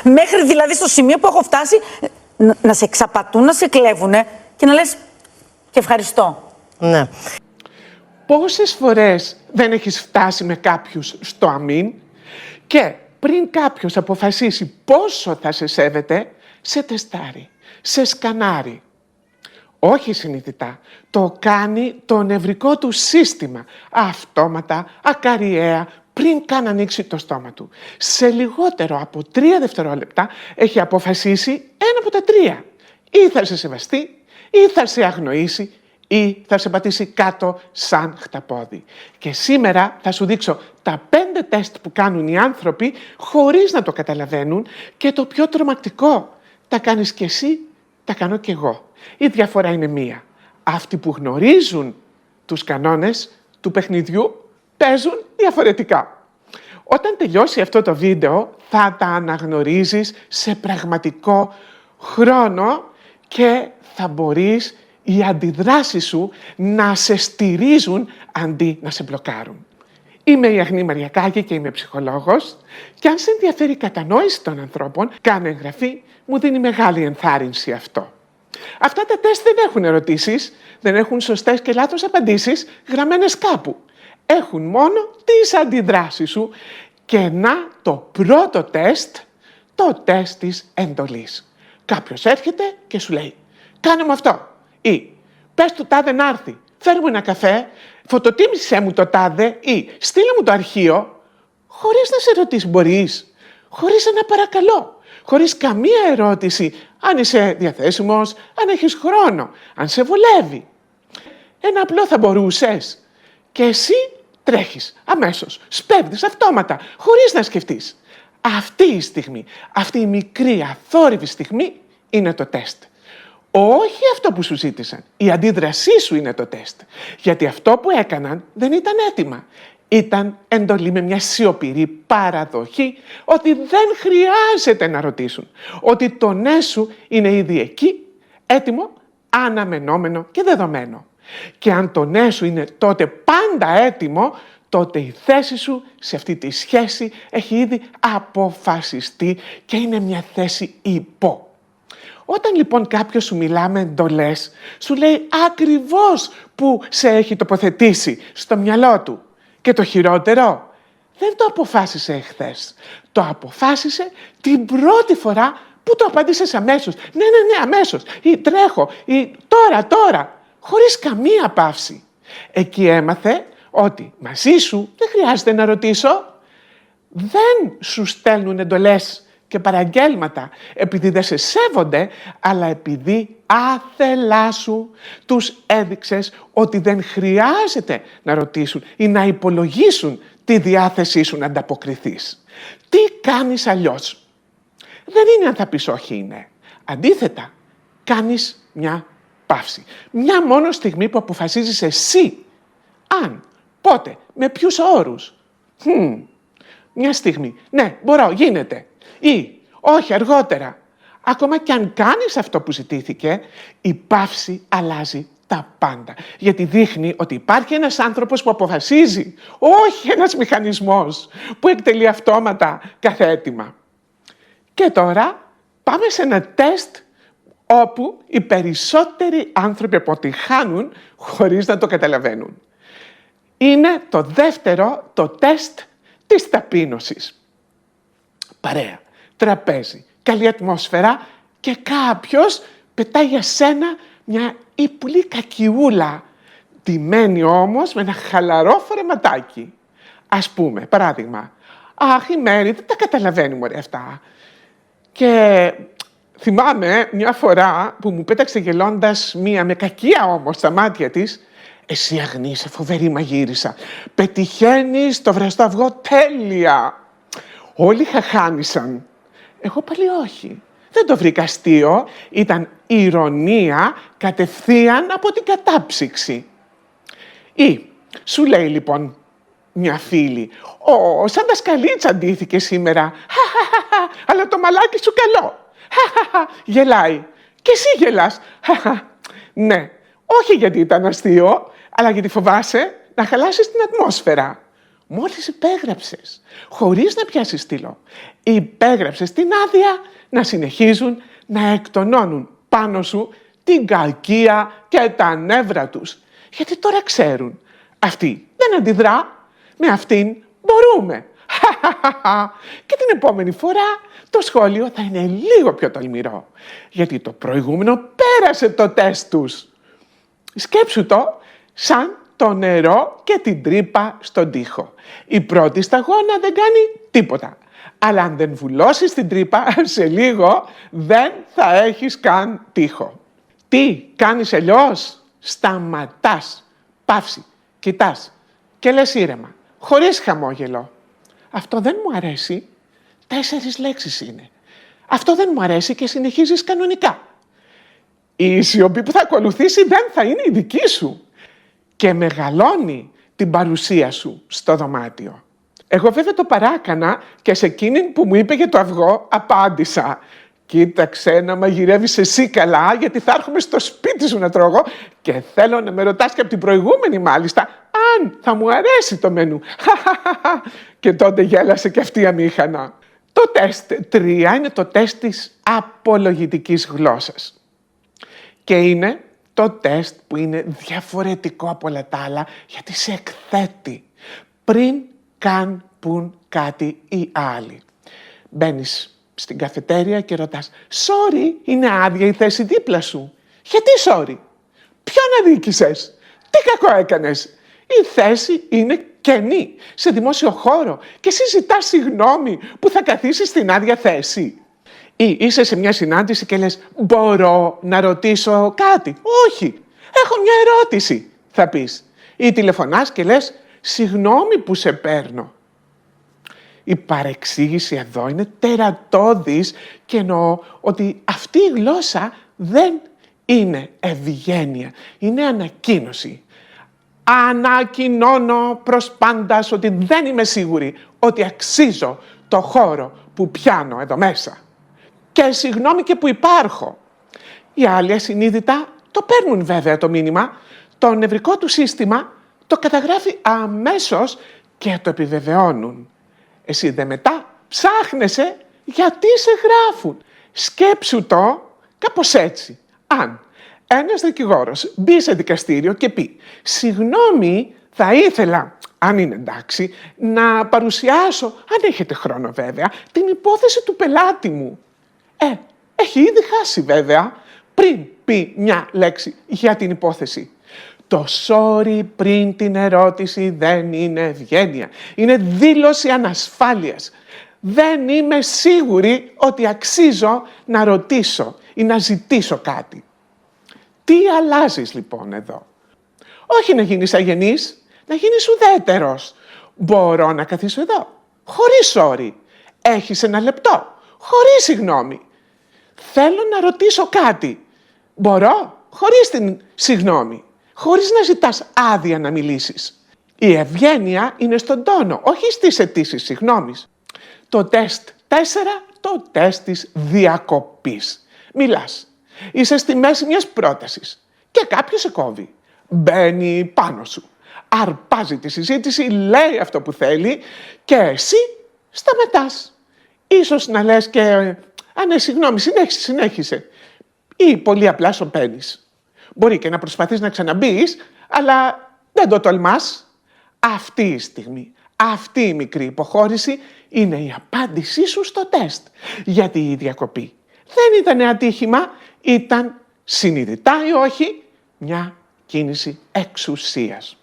Μέχρι δηλαδή στο σημείο που έχω φτάσει να σε εξαπατούν, να σε κλέβουνε και να λες και ευχαριστώ. Ναι. Πόσες φορές δεν έχεις φτάσει με κάποιους στο αμήν και πριν κάποιος αποφασίσει πόσο θα σε σέβεται, σε τεστάρει, σε σκανάρει. Όχι συνειδητά, το κάνει το νευρικό του σύστημα, αυτόματα, ακαριέα, πριν καν ανοίξει το στόμα του. Σε λιγότερο από 3 δευτερόλεπτα έχει αποφασίσει ένα από τα 3. Ή θα σε σεβαστεί, ή θα σε αγνοήσει, ή θα σε πατήσει κάτω σαν χταπόδι. Και σήμερα θα σου δείξω τα 5 τεστ που κάνουν οι άνθρωποι χωρίς να το καταλαβαίνουν και το πιο τρομακτικό, τα κάνεις κι εσύ, τα κάνω κι εγώ. Η διαφορά είναι μία. Αυτοί που γνωρίζουν τους κανόνες του παιχνιδιού παίζουν διαφορετικά. Όταν τελειώσει αυτό το βίντεο θα τα αναγνωρίζεις σε πραγματικό χρόνο και θα μπορείς οι αντιδράσεις σου να σε στηρίζουν αντί να σε μπλοκάρουν. Είμαι η Αγνή Μαριακάκη και είμαι ψυχολόγος και αν σε ενδιαφέρει η κατανόηση των ανθρώπων, κάνε εγγραφή, μου δίνει μεγάλη ενθάρρυνση αυτό. Αυτά τα τεστ δεν έχουν ερωτήσεις, δεν έχουν σωστές και λάθος απαντήσεις γραμμένες κάπου. Έχουν μόνο τις αντιδράσεις σου και να το πρώτο τεστ, το τεστ της εντολής. Κάποιος έρχεται και σου λέει «Κάνε μου αυτό» ή «Πες του τάδε να έρθει, φέρ μου ένα καφέ, φωτοτίμησέ μου το τάδε» ή «Στείλε μου το αρχείο», χωρίς να σε ρωτήσει μπορείς, χωρίς ένα παρακαλώ, χωρίς καμία ερώτηση αν είσαι διαθέσιμος, αν έχεις χρόνο, αν σε βολεύει. Ένα απλό θα μπορούσες και εσύ τρέχεις αμέσως, σπέβδεις αυτόματα, χωρίς να σκεφτείς. Αυτή η στιγμή, αυτή η μικρή αθόρυβη στιγμή είναι το τεστ. Όχι αυτό που σου ζήτησαν. Η αντίδρασή σου είναι το τεστ. Γιατί αυτό που έκαναν δεν ήταν έτοιμα. Ήταν εντολή με μια σιωπηρή παραδοχή ότι δεν χρειάζεται να ρωτήσουν. Ότι το ναι σου είναι ήδη εκεί, έτοιμο, αναμενόμενο και δεδομένο. Και αν το ναι σου είναι τότε πάντα έτοιμο, τότε η θέση σου σε αυτή τη σχέση έχει ήδη αποφασιστεί και είναι μια θέση υπό. Όταν λοιπόν κάποιος σου μιλά με εντολές, σου λέει ακριβώς που σε έχει τοποθετήσει στο μυαλό του. Και το χειρότερο, δεν το αποφάσισε εχθές. Το αποφάσισε την πρώτη φορά που το απαντήσες αμέσως. Ναι, αμέσως. Ή τρέχω. Ή τώρα. Χωρίς καμία παύση. Εκεί έμαθε ότι μαζί σου δεν χρειάζεται να ρωτήσω. Δεν σου στέλνουν εντολές και παραγγέλματα επειδή δεν σε σέβονται, αλλά επειδή άθελά σου τους έδειξες ότι δεν χρειάζεται να ρωτήσουν ή να υπολογίσουν τη διάθεσή σου να ανταποκριθείς. Τι κάνεις αλλιώς? Δεν είναι αν θα πεις όχι είναι. Αντίθετα, κάνεις μια παύση. Μια μόνο στιγμή που αποφασίζεις εσύ. Αν, πότε, με ποιους όρους. Μια στιγμή. Ναι, μπορώ, γίνεται. Ή, όχι, αργότερα. Ακόμα και αν κάνεις αυτό που ζητήθηκε, η παύση αλλάζει τα πάντα. Γιατί δείχνει ότι υπάρχει ένας άνθρωπος που αποφασίζει, όχι ένας μηχανισμός που εκτελεί αυτόματα κάθε αίτημα. Και τώρα πάμε σε ένα τεστ όπου οι περισσότεροι άνθρωποι αποτυγχάνουν χωρίς να το καταλαβαίνουν. Είναι το δεύτερο, το τεστ της ταπείνωσης. Παρέα, τραπέζι, καλή ατμόσφαιρα και κάποιος πετάει για σένα μια ύπουλη κακιούλα, ντυμένη όμως με ένα χαλαρό φορεματάκι. Ας πούμε, παράδειγμα, «Αχ, η Μέρη δεν τα καταλαβαίνει μωρέ αυτά». Και θυμάμαι μια φορά που μου πέταξε γελώντας μία με κακία όμως στα μάτια της, «Εσύ Αγνή, είσαι φοβερή μαγείρισα. Πετυχαίνεις το βραστό αυγό τέλεια». Όλοι χαχάνησαν. Εγώ πάλι όχι. Δεν το βρήκα αστείο. Ήταν ηρωνία κατευθείαν από την κατάψυξη. Ή σου λέει λοιπόν μια φίλη, σαν δασκαλίτσα ντύθηκε σήμερα. Αλλά το μαλάκι σου καλό. Γελάει. Και εσύ γελάς. Ναι, όχι γιατί ήταν αστείο, αλλά γιατί φοβάσαι να χαλάσεις την ατμόσφαιρα. Μόλις υπέγραψες, χωρίς να πιάσεις στυλό, υπέγραψες την άδεια να συνεχίζουν να εκτονώνουν πάνω σου την κακία και τα νεύρα τους. Γιατί τώρα ξέρουν, αυτή δεν αντιδρά, με αυτήν μπορούμε. Και την επόμενη φορά το σχόλιο θα είναι λίγο πιο τολμηρό, γιατί το προηγούμενο πέρασε το τεστ τους. Σκέψου το σαν το νερό και την τρύπα στον τοίχο. Η πρώτη σταγόνα δεν κάνει τίποτα. Αλλά αν δεν βουλώσεις την τρύπα, σε λίγο δεν θα έχεις καν τοίχο. Τι κάνεις αλλιώς? Σταματάς, παύση, κοιτάς και λες ήρεμα, χωρίς χαμόγελο. Αυτό δεν μου αρέσει. 4 λέξεις είναι. Αυτό δεν μου αρέσει και συνεχίζεις κανονικά. Η σιωπή που θα ακολουθήσει δεν θα είναι η δική σου. Και μεγαλώνει την παρουσία σου στο δωμάτιο. Εγώ βέβαια το παράκανα και σε εκείνη που μου είπε για το αυγό απάντησα. Κοίταξε να μαγειρεύεις εσύ καλά, γιατί θα έρχομαι στο σπίτι σου να τρώγω και θέλω να με ρωτάς και από την προηγούμενη μάλιστα αν θα μου αρέσει το μενού. Και τότε γέλασε και αυτή αμήχανα. Το τεστ 3 είναι το τεστ της απολογητικής γλώσσας. Και είναι το τεστ που είναι διαφορετικό από όλα τα άλλα, γιατί σε εκθέτει πριν καν πουν κάτι οι άλλοι. Μπαίνεις στην καφετέρια και ρωτάς «Sorry, είναι άδεια η θέση δίπλα σου». «Γιατί sorry? Ποιον αδίκησες? Τι κακό έκανες? Η θέση είναι κενή σε δημόσιο χώρο και εσύ ζητάς συγγνώμη που θα καθίσεις στην άδεια θέση». Ή είσαι σε μια συνάντηση και λες «Μπορώ να ρωτήσω κάτι?» «Όχι, έχω μια ερώτηση», θα πεις. Ή τηλεφωνάς και λες «Συγγνώμη που σε παίρνω». Η παρεξήγηση εδώ είναι τερατώδης και εννοώ ότι αυτή η γλώσσα δεν είναι ευγένεια, είναι ανακοίνωση. Ανακοινώνω προς πάντας ότι δεν είμαι σίγουρη ότι αξίζω το χώρο που πιάνω εδώ μέσα. Και συγγνώμη και που υπάρχω. Οι άλλοι ασυνείδητα το παίρνουν βέβαια το μήνυμα, το νευρικό του σύστημα το καταγράφει αμέσως και το επιβεβαιώνουν. Εσύ δε μετά ψάχνεσαι γιατί σε γράφουν. Σκέψου το κάπως έτσι. Αν ένας δικηγόρος μπει σε δικαστήριο και πει «Συγγνώμη, θα ήθελα, αν είναι εντάξει, να παρουσιάσω, αν έχετε χρόνο βέβαια, την υπόθεση του πελάτη μου». Έχει ήδη χάσει βέβαια πριν πει μια λέξη για την υπόθεση. Το sorry πριν την ερώτηση δεν είναι ευγένεια. Είναι δήλωση ανασφάλειας. Δεν είμαι σίγουρη ότι αξίζω να ρωτήσω ή να ζητήσω κάτι. Τι αλλάζεις λοιπόν εδώ? Όχι να γίνεις αγενής, να γίνεις ουδέτερος. Μπορώ να καθίσω εδώ, χωρίς sorry. Έχεις 1 λεπτό, χωρίς συγγνώμη. Θέλω να ρωτήσω κάτι. Μπορώ, χωρίς την συγγνώμη. Χωρίς να ζητάς άδεια να μιλήσεις. Η ευγένεια είναι στον τόνο, όχι στις αιτήσεις συγγνώμης. Το τεστ 4, το τεστ της διακοπής. Μιλάς. Είσαι στη μέση μιας πρότασης και κάποιος σε κόβει. Μπαίνει πάνω σου. Αρπάζει τη συζήτηση, λέει αυτό που θέλει και εσύ σταματάς. Ίσως να λες και ναι, συγγνώμη, συνέχισε. Ή πολύ απλά σωπαίνεις. Μπορεί και να προσπαθείς να ξαναμπείς, αλλά δεν το τολμάς. Αυτή η στιγμή, αυτή η μικρή υποχώρηση είναι η απάντησή σου στο τεστ. Γιατί η διακοπή δεν ήταν ατύχημα, ήταν συνειδητά ή όχι μια κίνηση εξουσίας.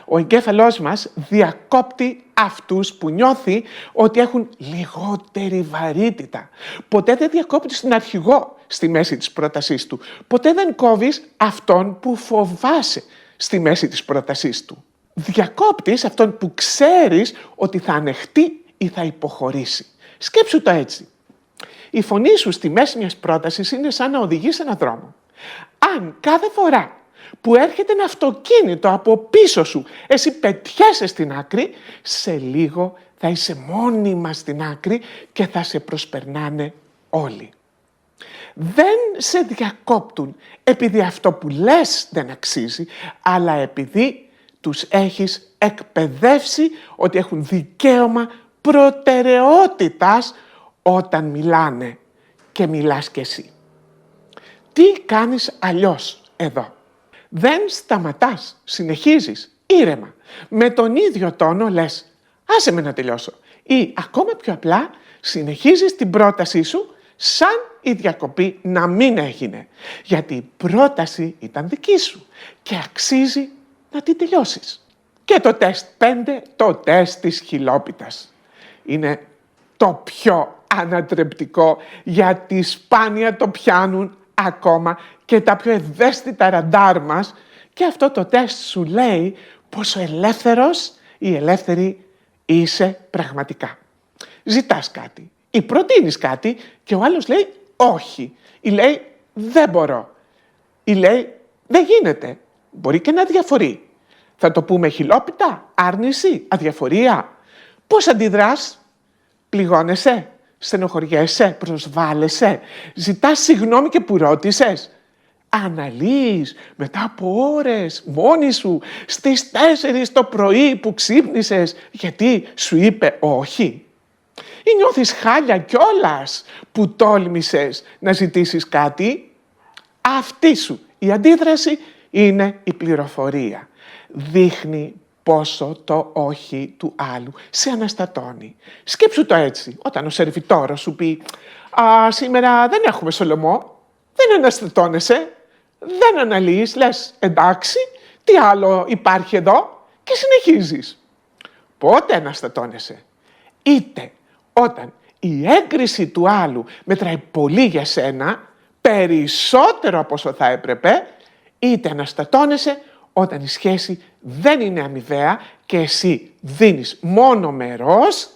Ο εγκέφαλός μας διακόπτει αυτούς που νιώθει ότι έχουν λιγότερη βαρύτητα. Ποτέ δεν διακόπτεις τον αρχηγό στη μέση της πρότασής του. Ποτέ δεν κόβεις αυτόν που φοβάσαι στη μέση της πρότασής του. Διακόπτεις αυτόν που ξέρεις ότι θα ανεχτεί ή θα υποχωρήσει. Σκέψου το έτσι. Η φωνή σου στη μέση μιας πρότασης είναι σαν να οδηγείς έναν δρόμο. Αν κάθε φορά που έρχεται ένα αυτοκίνητο από πίσω σου, εσύ πετιέσαι στην άκρη, σε λίγο θα είσαι μόνιμα στην άκρη και θα σε προσπερνάνε όλοι. Δεν σε διακόπτουν επειδή αυτό που λες δεν αξίζει, αλλά επειδή τους έχεις εκπαιδεύσει ότι έχουν δικαίωμα προτεραιότητας όταν μιλάνε και μιλάς κι εσύ. Τι κάνεις αλλιώς εδώ? Δεν σταματάς, συνεχίζεις ήρεμα. Με τον ίδιο τόνο λες «άσε με να τελειώσω» ή ακόμα πιο απλά συνεχίζεις την πρότασή σου σαν η διακοπή να μην έγινε. Γιατί η πρόταση ήταν δική σου και αξίζει να την τελειώσεις. Και το τεστ 5, το τεστ της χιλόπιτας. Είναι το πιο ανατρεπτικό γιατί σπάνια το πιάνουν ακόμα και τα πιο ευαίσθητα ραντάρ μας και αυτό το τεστ σου λέει πόσο ελεύθερος ή ελεύθερη είσαι πραγματικά. Ζητάς κάτι ή προτείνεις κάτι και ο άλλος λέει όχι ή λέει δεν μπορώ ή λέει δεν γίνεται, μπορεί και να διαφορεί. Θα το πούμε χιλόπιτα, άρνηση, αδιαφορία. Πώς αντιδράς? Πληγώνεσαι, στενοχωριέσαι, προσβάλλεσαι, ζητάς συγγνώμη και που ρώτησες. Αναλύεις μετά από ώρες μόνη σου στις 4 το πρωί που ξύπνησες γιατί σου είπε όχι. Ή νιώθεις χάλια κιόλας που τόλμησες να ζητήσεις κάτι. Αυτή σου η αντίδραση είναι η πληροφορία. Δείχνει πόσο το όχι του άλλου σε αναστατώνει. Σκέψου το έτσι, όταν ο σερβιτόρος σου πει «σήμερα δεν έχουμε σολομό», δεν αναστατώνεσαι, δεν αναλύεις, λες «εντάξει, τι άλλο υπάρχει εδώ» και συνεχίζεις. Πότε αναστατώνεσαι? Είτε όταν η έγκριση του άλλου μετράει πολύ για σένα, περισσότερο από όσο θα έπρεπε, είτε αναστατώνεσαι όταν η σχέση δεν είναι αμοιβαία και εσύ δίνεις μόνο μερός,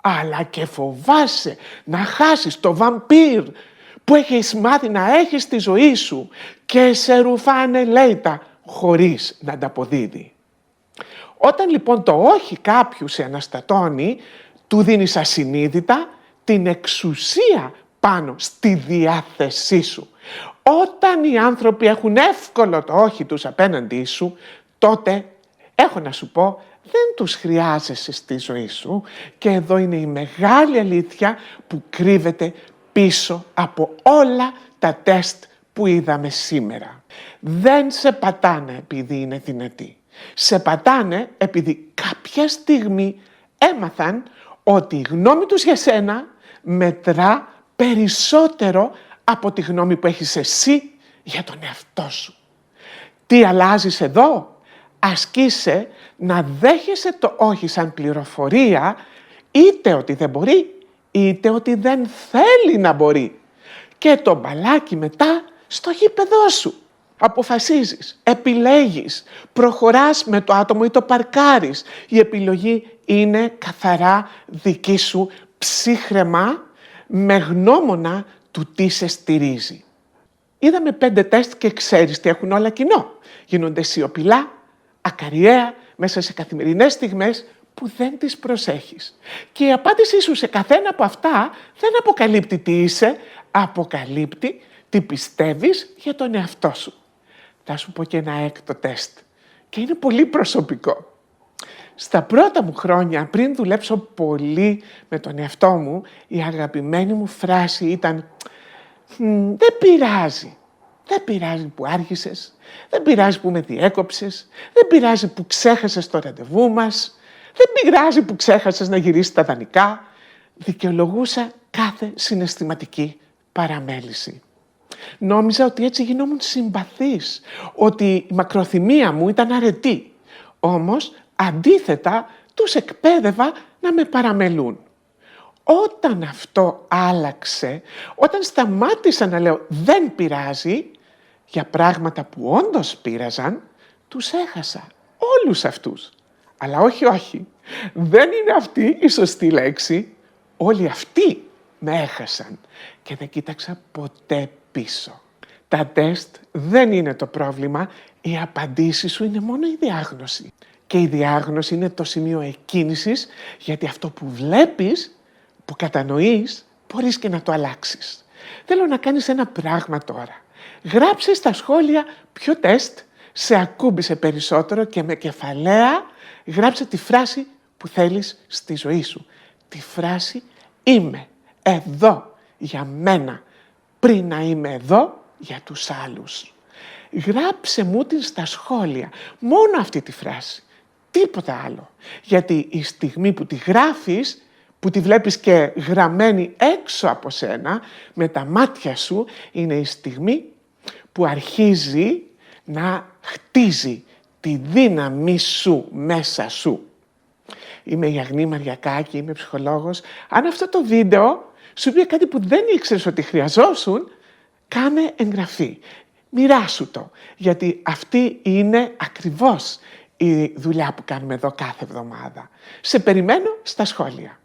αλλά και φοβάσαι να χάσεις το βαμπύρ που έχεις μάθει να έχεις στη ζωή σου και σε ρουφάνε λέιτα χωρίς να ανταποδίδει. Όταν λοιπόν το όχι κάποιου σε αναστατώνει, του δίνεις ασυνείδητα την εξουσία πάνω στη διάθεσή σου. Όταν οι άνθρωποι έχουν εύκολο το όχι τους απέναντί σου, τότε έχω να σου πω, δεν τους χρειάζεσαι στη ζωή σου και εδώ είναι η μεγάλη αλήθεια που κρύβεται πίσω από όλα τα τεστ που είδαμε σήμερα. Δεν σε πατάνε επειδή είναι δυνατοί. Σε πατάνε επειδή κάποια στιγμή έμαθαν ότι η γνώμη τους για σένα μετρά περισσότερο από τη γνώμη που έχεις εσύ για τον εαυτό σου. Τι αλλάζεις εδώ? Ασκείσαι να δέχεσαι το όχι σαν πληροφορία, είτε ότι δεν μπορεί, είτε ότι δεν θέλει να μπορεί. Και το μπαλάκι μετά στο γήπεδό σου. Αποφασίζεις, επιλέγεις, προχωράς με το άτομο ή το παρκάρεις. Η επιλογή είναι καθαρά δική σου, ψύχραιμα, με γνώμονα του τι σε στηρίζει. Είδαμε 5 τεστ και ξέρεις τι έχουν όλα κοινό. Γίνονται σιωπηλά, ακαριέα, μέσα σε καθημερινές στιγμές που δεν τις προσέχεις. Και η απάντησή σου σε καθένα από αυτά δεν αποκαλύπτει τι είσαι, αποκαλύπτει τι πιστεύεις για τον εαυτό σου. Θα σου πω και ένα έκτο τεστ και είναι πολύ προσωπικό. Στα πρώτα μου χρόνια, πριν δουλέψω πολύ με τον εαυτό μου, η αγαπημένη μου φράση ήταν «Δεν πειράζει. Δεν πειράζει που άργησες, δεν πειράζει που με διέκοψες, δεν πειράζει που ξέχασες το ραντεβού μας, δεν πειράζει που ξέχασες να γυρίσεις τα δανεικά». Δικαιολογούσα κάθε συναισθηματική παραμέληση. Νόμιζα ότι έτσι γινόμουν συμπαθής, ότι η μακροθυμία μου ήταν αρετή. Όμως, αντίθετα, τους εκπαίδευα να με παραμελούν. Όταν αυτό άλλαξε, όταν σταμάτησα να λέω «δεν πειράζει», για πράγματα που όντως πείραζαν, τους έχασα. Όλους αυτούς. Αλλά όχι. Δεν είναι αυτή η σωστή λέξη. Όλοι αυτοί με έχασαν και δεν κοίταξα ποτέ πίσω. Τα τεστ δεν είναι το πρόβλημα, η απαντήση σου είναι μόνο η διάγνωση. Και η διάγνωση είναι το σημείο εκκίνησης, γιατί αυτό που βλέπεις, που κατανοείς, μπορείς και να το αλλάξεις. Θέλω να κάνεις ένα πράγμα τώρα. Γράψε στα σχόλια ποιο τεστ σε ακούμπησε περισσότερο και με κεφαλαία γράψε τη φράση που θέλεις στη ζωή σου. Τη φράση «Είμαι εδώ για μένα πριν να είμαι εδώ για τους άλλους». Γράψε μου την στα σχόλια, μόνο αυτή τη φράση, τίποτα άλλο. Γιατί η στιγμή που τη γράφεις, που τη βλέπεις και γραμμένη έξω από σένα, με τα μάτια σου, είναι η στιγμή που αρχίζει να χτίζει τη δύναμή σου μέσα σου. Είμαι η Αγνή Μαριακάκη, είμαι ψυχολόγος. Αν αυτό το βίντεο σου πει κάτι που δεν ήξερες ότι χρειαζόσουν, κάνε εγγραφή. Μοιράσου το, γιατί αυτή είναι ακριβώς η δουλειά που κάνουμε εδώ κάθε εβδομάδα. Σε περιμένω στα σχόλια.